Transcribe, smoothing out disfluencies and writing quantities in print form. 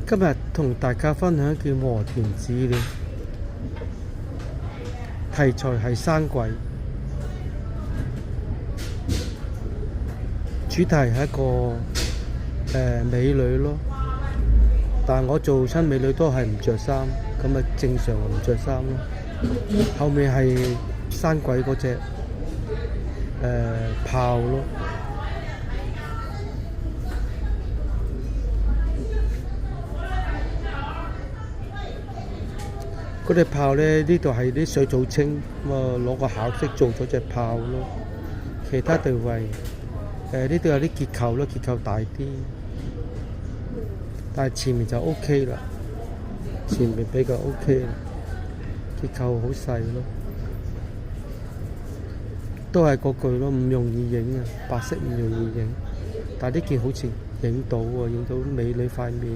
今日同大家分享一件和田資料，題材係山鬼，主題係一個美女咯。但係我做親美女都係唔着衫，咁咪正常唔着衫咯。後面係山鬼嗰隻豹咯。嗰隻豹咧，呢度係啲水藻青，咁啊攞個巧色做咗隻豹咯。其他地位呢度有啲結構咯，結構大啲，但係前面就 OK 啦，前面比較 OK 啦，結構好細咯，都係嗰句咯，唔容易影啊，白色唔容易影，但係呢件好似影到喎，影到美女塊面。